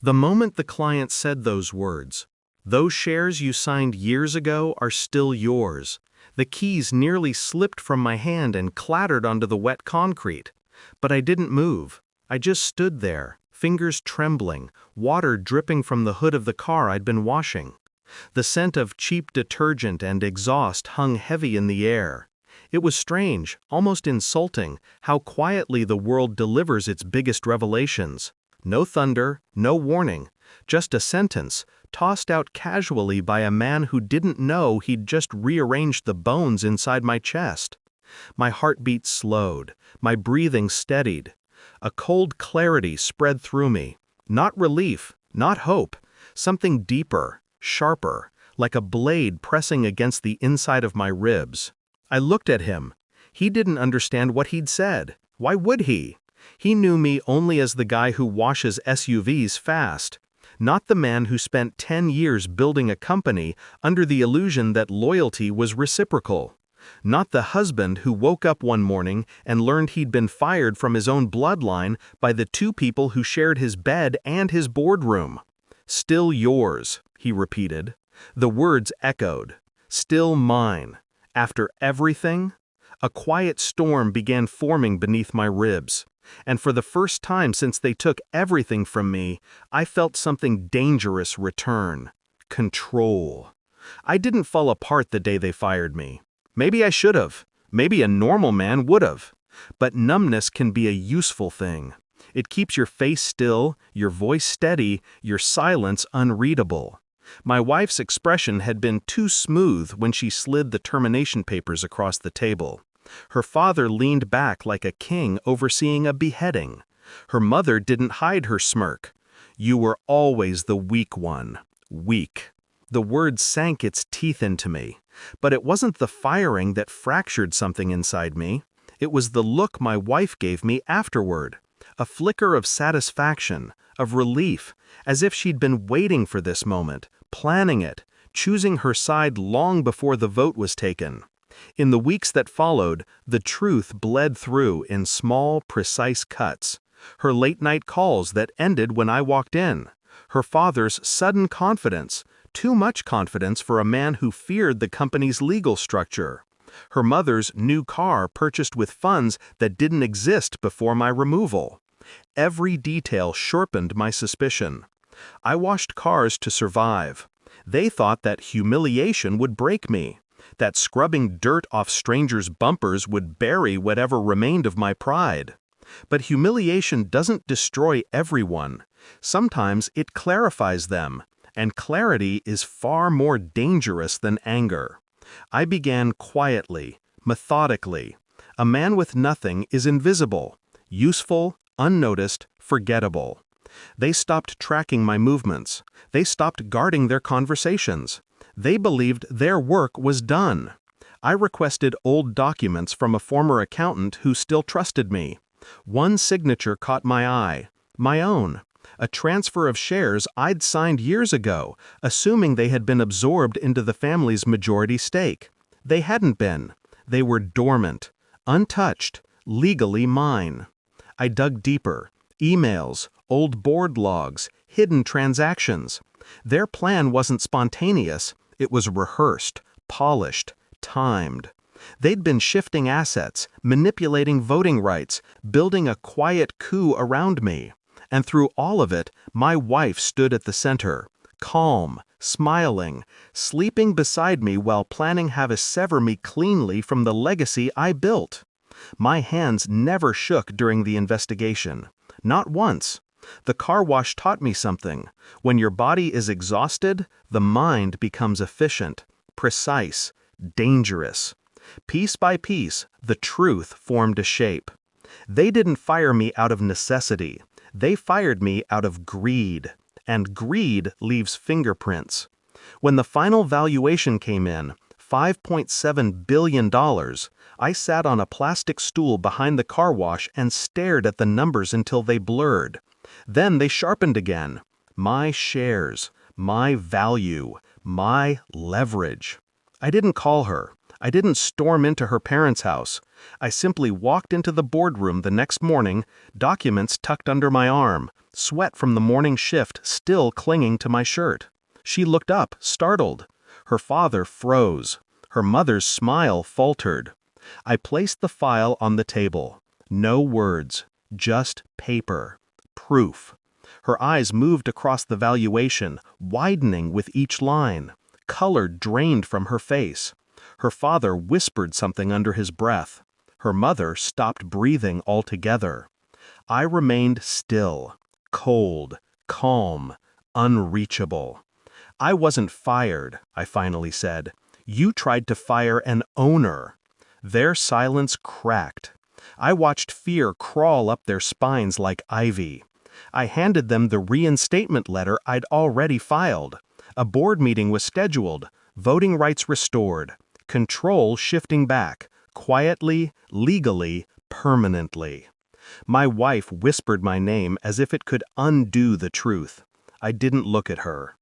The moment the client said those words, "Those shares you signed years ago are still yours," the keys nearly slipped from my hand and clattered onto the wet concrete. But I didn't move. I just stood there, fingers trembling, water dripping from the hood of the car I'd been washing. The scent of cheap detergent and exhaust hung heavy in the air. It was strange, almost insulting, how quietly the world delivers its biggest revelations. No thunder, no warning, just a sentence, tossed out casually by a man who didn't know he'd just rearranged the bones inside my chest. My heartbeat slowed, my breathing steadied. A cold clarity spread through me. Not relief, not hope, something deeper, sharper, like a blade pressing against the inside of my ribs. I looked at him. He didn't understand what he'd said. Why would he? He knew me only as the guy who washes SUVs fast, not the man who spent 10 years building a company under the illusion that loyalty was reciprocal. Not the husband who woke up one morning and learned he'd been fired from his own bloodline by the two people who shared his bed and his boardroom. "Still yours," he repeated. The words echoed. "Still mine. After everything?" A quiet storm began forming beneath my ribs. And for the first time since they took everything from me, I felt something dangerous return. Control. I didn't fall apart the day they fired me. Maybe I should have. Maybe a normal man would have. But numbness can be a useful thing. It keeps your face still, your voice steady, your silence unreadable. My wife's expression had been too smooth when she slid the termination papers across the table. Her father leaned back like a king overseeing a beheading. Her mother didn't hide her smirk. "You were always the weak one. Weak." The word sank its teeth into me. But it wasn't the firing that fractured something inside me. It was the look my wife gave me afterward. A flicker of satisfaction, of relief, as if she'd been waiting for this moment, planning it, choosing her side long before the vote was taken. In the weeks that followed, the truth bled through in small, precise cuts. Her late-night calls that ended when I walked in. Her father's sudden confidence, too much confidence for a man who feared the company's legal structure. Her mother's new car purchased with funds that didn't exist before my removal. Every detail sharpened my suspicion. I washed cars to survive. They thought that humiliation would break me, that scrubbing dirt off strangers' bumpers would bury whatever remained of my pride. But humiliation doesn't destroy everyone. Sometimes it clarifies them, and clarity is far more dangerous than anger. I began quietly, methodically. A man with nothing is invisible, useful, unnoticed, forgettable. They stopped tracking my movements. They stopped guarding their conversations. They believed their work was done. I requested old documents from a former accountant who still trusted me. One signature caught my eye, my own. A transfer of shares I'd signed years ago, assuming they had been absorbed into the family's majority stake. They hadn't been. They were dormant, untouched, legally mine. I dug deeper. Emails, old board logs, hidden transactions. Their plan wasn't spontaneous. It was rehearsed, polished, timed. They'd been shifting assets, manipulating voting rights, building a quiet coup around me. And through all of it, my wife stood at the center, calm, smiling, sleeping beside me while planning how to sever me cleanly from the legacy I built. My hands never shook during the investigation. Not once. The car wash taught me something. When your body is exhausted, the mind becomes efficient, precise, dangerous. Piece by piece, the truth formed a shape. They didn't fire me out of necessity. They fired me out of greed. And greed leaves fingerprints. When the final valuation came in, $5.7 billion, I sat on a plastic stool behind the car wash and stared at the numbers until they blurred. Then they sharpened again. My shares, my value, my leverage. I didn't call her. I didn't storm into her parents' house. I simply walked into the boardroom the next morning, documents tucked under my arm, sweat from the morning shift still clinging to my shirt. She looked up, startled. Her father froze. Her mother's smile faltered. I placed the file on the table. No words, just paper. Proof. Her eyes moved across the valuation, widening with each line. Color drained from her face. Her father whispered something under his breath. Her mother stopped breathing altogether. I remained still, cold, calm, unreachable. I wasn't fired, I finally said. You tried to fire an owner. Their silence cracked. I watched fear crawl up their spines like ivy. I handed them the reinstatement letter I'd already filed. A board meeting was scheduled, voting rights restored, control shifting back, quietly, legally, permanently. My wife whispered my name as if it could undo the truth. I didn't look at her.